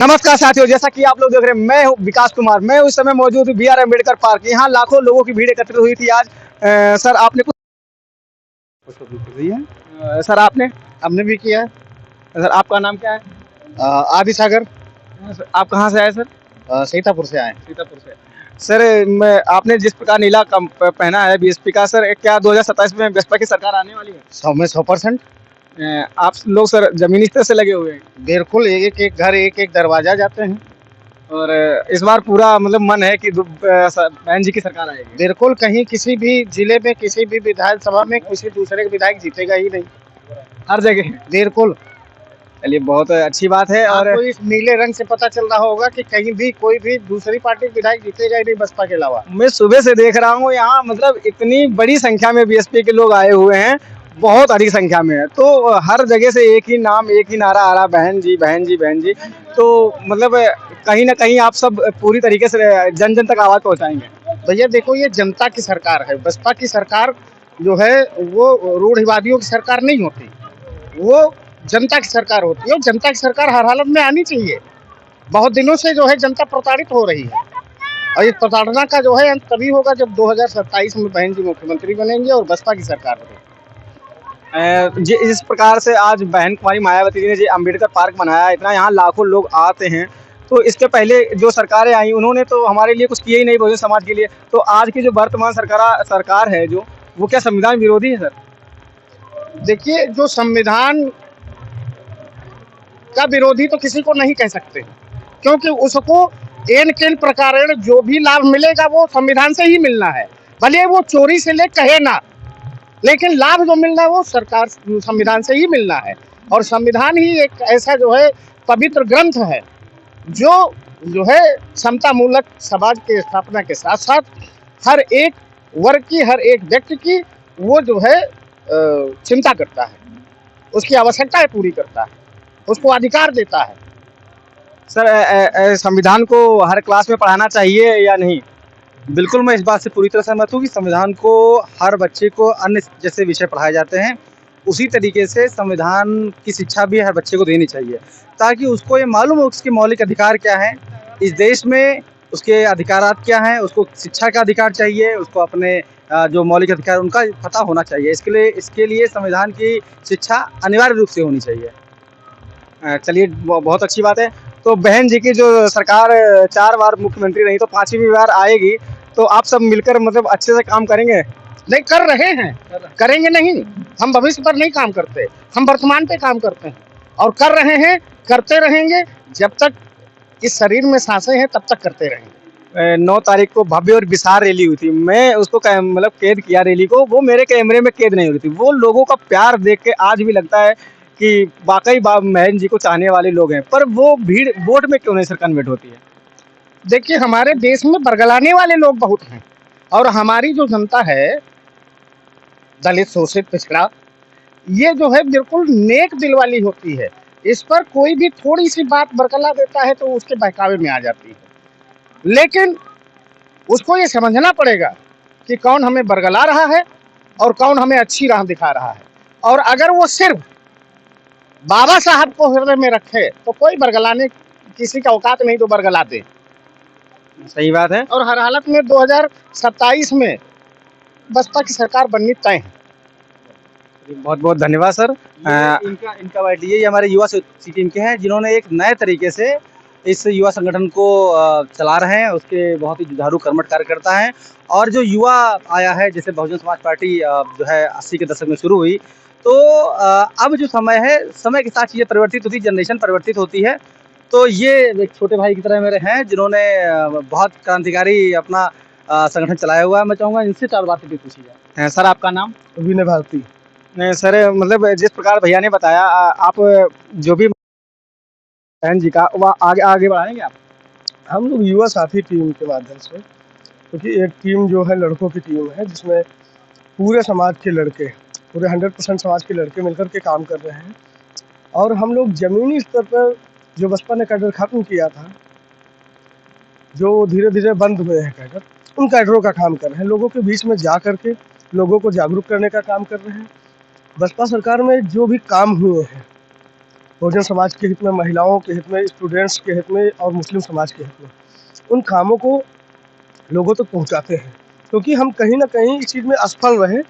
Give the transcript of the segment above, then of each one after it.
नमस्कार साथियों, जैसा कि आप लोग देख रहे हैं, मैं हूं विकास कुमार। मैं उस समय मौजूद हूं बी.आर. अम्बेडकर पार्क। यहाँ लाखों लोगों की भीड़ एकत्रित हुई थी आज। सर आपने है। सर आपने हमने भी किया। सर आपका नाम क्या है? आदि सागर। आप कहाँ से आए सर? सीतापुर से आए। सीतापुर से। सर मैं आपने जिस प्रकार नीला पहना है बीएसपी का, सर क्या 2027 में बसपा की सरकार आने वाली है? 100%। आप लोग सर जमीनी स्तर से लगे हुए हैं। बिल्कुल, एक एक घर एक एक दरवाजा जाते हैं। और इस बार पूरा मतलब मन है कि बहन जी की सरकार आएगी। बिल्कुल, कहीं किसी भी जिले में किसी भी विधानसभा में किसी दूसरे विधायक जीतेगा ही नहीं। हर जगह। बिल्कुल। चलिए बहुत अच्छी बात है। और आपको इस नीले रंग से पता चल रहा होगा कि कहीं भी कोई भी दूसरी पार्टी विधायक जीतेगा ही नहीं बसपा के अलावा। मैं सुबह से देख रहा हूँ यहाँ, मतलब इतनी बड़ी संख्या में बीएसपी के लोग आए हुए हैं, बहुत अधिक संख्या में है। तो हर जगह से एक ही नाम, एक ही नारा आ रहा, बहन जी बहन जी बहन जी। तो मतलब कहीं ना कहीं आप सब पूरी तरीके से जन जन तक आवाज पहुंचाएंगे। भैया देखो, ये जनता की सरकार है। बसपा की सरकार जो है वो रूढ़िवादियों की सरकार नहीं होती, वो जनता की सरकार होती है। और जनता की सरकार हर हालत में आनी चाहिए। बहुत दिनों से जो है जनता प्रताड़ित हो रही है, और इस प्रताड़ना का जो है अंत तभी होगा जब 2027 में बहन जी मुख्यमंत्री बनेंगे और बसपा की सरकार बनेगी। जिस प्रकार से आज बहन कुमारी मायावती जी ने जो अम्बेडकर पार्क बनाया, इतना यहाँ लाखों लोग आते हैं। तो इसके पहले जो सरकारें आई उन्होंने तो हमारे लिए कुछ किया ही नहीं, बहुजन समाज के लिए। तो आज की जो वर्तमान सरकार है जो, वो क्या संविधान विरोधी है सर? देखिए, जो संविधान का विरोधी तो किसी को नहीं कह सकते, क्योंकि उसको एन केन प्रकारेण जो भी लाभ मिलेगा वो संविधान से ही मिलना है। भले वो चोरी से ले कहे ना, लेकिन लाभ जो मिलना है वो सरकार संविधान से ही मिलना है। और संविधान ही एक ऐसा जो है पवित्र ग्रंथ है जो है समता मूलक समाज की स्थापना के साथ साथ हर एक वर्ग की, हर एक व्यक्ति की वो जो है चिंता करता है, उसकी आवश्यकताएं पूरी करता है, उसको अधिकार देता है। सर संविधान को हर क्लास में पढ़ाना चाहिए या नहीं? बिल्कुल, मैं इस बात से पूरी तरह सहमत हूँ कि संविधान को हर बच्चे को अन्य जैसे विषय पढ़ाए जाते हैं, उसी तरीके से संविधान की शिक्षा भी हर बच्चे को देनी चाहिए, ताकि उसको ये मालूम हो उसके मौलिक अधिकार क्या हैं, इस देश में उसके अधिकारात क्या हैं, उसको शिक्षा का अधिकार चाहिए, उसको अपने जो मौलिक अधिकार उनका पता होना चाहिए। इसके लिए संविधान की शिक्षा अनिवार्य रूप से होनी चाहिए। चलिए बहुत अच्छी बात है। तो बहन जी की जो सरकार 4 बार मुख्यमंत्री रही, तो 5वीं बार आएगी, तो आप सब मिलकर मतलब अच्छे से काम करेंगे? नहीं, कर रहे हैं, करेंगे नहीं। हम भविष्य पर नहीं काम करते, हम वर्तमान पे काम करते हैं और कर रहे हैं, करते रहेंगे। जब तक इस शरीर में सांसें हैं तब तक करते रहेंगे। 9 तारीख को भव्य और विशाल रैली हुई थी। मैं उसको मतलब कैद किया रैली को, वो मेरे कैमरे में कैद नहीं हुई थी। वो लोगों का प्यार देख के आज भी लगता है कि वाकई बहन जी को चाहने वाले लोग हैं। पर वो भीड़ वोट में क्यों नहीं सर कन्वर्ट होती है? देखिए, हमारे देश में बरगलाने वाले लोग बहुत हैं, और हमारी जो जनता है, दलित, शोषित, पिछड़ा, ये जो है बिल्कुल नेक दिल वाली होती है। इस पर कोई भी थोड़ी सी बात बरगला देता है तो उसके बहकावे में आ जाती है। लेकिन उसको ये समझना पड़ेगा कि कौन हमें बरगला रहा है और कौन हमें अच्छी राह दिखा रहा है। और अगर वो सिर्फ बाबा साहब को हृदय में रखे तो कोई बरगलाने किसी का औकात नहीं तो बरगला दे। सही बात है। और हर हालत में 2027 में बसपा की सरकार बननी तय है। बहुत बहुत धन्यवाद सर। इनका आइडिया ये हमारे युवा सी टीम के हैं, जिन्होंने एक नए तरीके से इस युवा संगठन को चला रहे हैं। उसके बहुत ही जुझारू कर्मठ कार्यकर्ता हैं, और जो युवा आया है, जैसे बहुजन समाज पार्टी जो है 80 के दशक में शुरू हुई, तो अब जो समय है, समय के साथ चीज़ें परिवर्तित होती, जनरेशन परिवर्तित होती है। तो ये एक छोटे भाई की तरह मेरे हैं, जिन्होंने बहुत क्रांतिकारी अपना संगठन चलाया हुआ है। मैं चाहूँगा इनसे 4 बातें भी पूछी जाए। सर आपका नाम? विनय भारती। नहीं सर, मतलब जिस प्रकार भैया ने बताया, आप जो भी बहन जी का वो आगे आगे बढ़ाएंगे आप? हम लोग युवा साथी टीम के माध्यम से, क्योंकि एक टीम जो है लड़कों की टीम है, जिसमें पूरे समाज के लड़के, पूरे 100% समाज के लड़के मिलकर के काम कर रहे हैं। और हम लोग ज़मीनी स्तर पर जो बसपा ने कैडर ख़त्म किया था, जो धीरे धीरे बंद हुए हैं कैडर, उन कैडरों का काम कर रहे हैं। लोगों के बीच में जा कर के लोगों को जागरूक करने का काम कर रहे हैं। बसपा सरकार में जो भी काम हुए हैं बहुजन समाज के हित में, महिलाओं के हित में, स्टूडेंट्स के हित में और मुस्लिम समाज के हित में उन कामों को लोगों तक पहुंचाते हैं। क्योंकि हम कहीं ना कहीं इस चीज़ में असफल रहे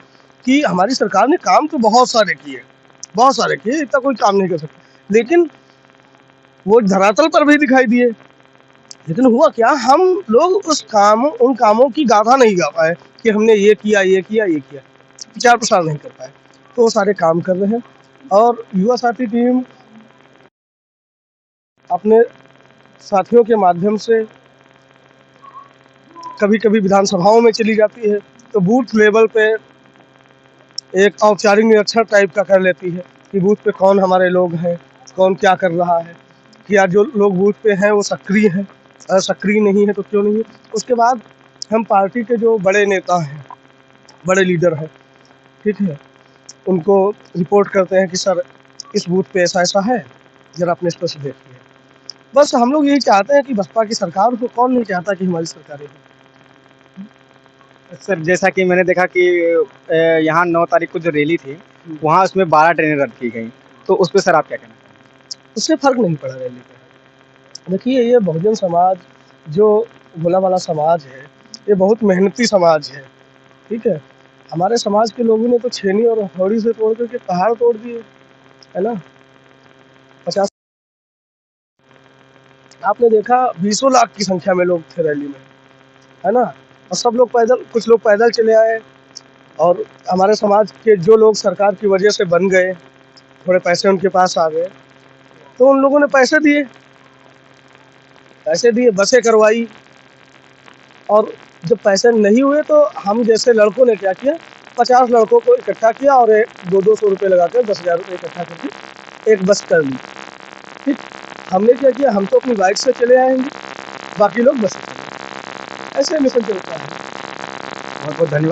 कि हमारी सरकार ने काम तो बहुत सारे किए, इतना कोई काम नहीं कर सकता, लेकिन वो धरातल पर भी दिखाई दिए। लेकिन हुआ क्या, हम लोग उन कामों की गाथा नहीं गा पाए कि हमने ये किया, प्रचार प्रसार नहीं कर पाए। तो वो सारे काम कर रहे हैं और युवा साथी टीम अपने साथियों के माध्यम से कभी कभी विधानसभाओं में चली जाती है, तो बूथ लेवल पे एक औपचारिक निरीक्षण टाइप का कर लेती है कि बूथ पे कौन हमारे लोग हैं, कौन क्या कर रहा है, क्या जो लोग बूथ पे हैं वो सक्रिय हैं, अगर सक्रिय नहीं है तो क्यों नहीं है। उसके बाद हम पार्टी के जो बड़े नेता हैं, बड़े लीडर हैं, ठीक है, उनको रिपोर्ट करते हैं कि सर इस बूथ पे ऐसा ऐसा है, जरा अपने स्तर से देखिए। बस हम लोग यही चाहते हैं कि बसपा की सरकार को, कौन नहीं चाहता कि हमारी सरकारें हो। सर जैसा कि मैंने देखा कि यहाँ 9 तारीख को जो रैली थी वहाँ उसमें 12 ट्रेनें रद्द की गई, तो उस पर सर आप क्या कहना चाहेंगे? उससे फर्क नहीं पड़ा रैली पे। देखिए, ये बहुजन समाज जो भोला वाला समाज है, ये बहुत मेहनती समाज है, ठीक है। हमारे समाज के लोगों ने तो छेनी और हथौड़ी से तोड़ करके पहाड़ तोड़ दिए, है ना। 50 आपने देखा 20 लाख की संख्या में लोग थे रैली में, है ना। और सब लोग पैदल, कुछ लोग पैदल चले आए, और हमारे समाज के जो लोग सरकार की वजह से बन गए, थोड़े पैसे उनके पास आ गए, तो उन लोगों ने पैसे दिए, बसें करवाई। और जब पैसे नहीं हुए तो हम जैसे लड़कों ने क्या किया, 50 लड़कों को इकट्ठा किया और 200 रुपये लगाकर 10,000 रुपये इकट्ठा करके एक बस कर ली। ठीक, हमने क्या किया, हम तो अपनी बाइक से चले आएंगे, बाकी लोग बस से चले, ऐसे मिशन चलता है। बहुत बहुत धन्यवाद।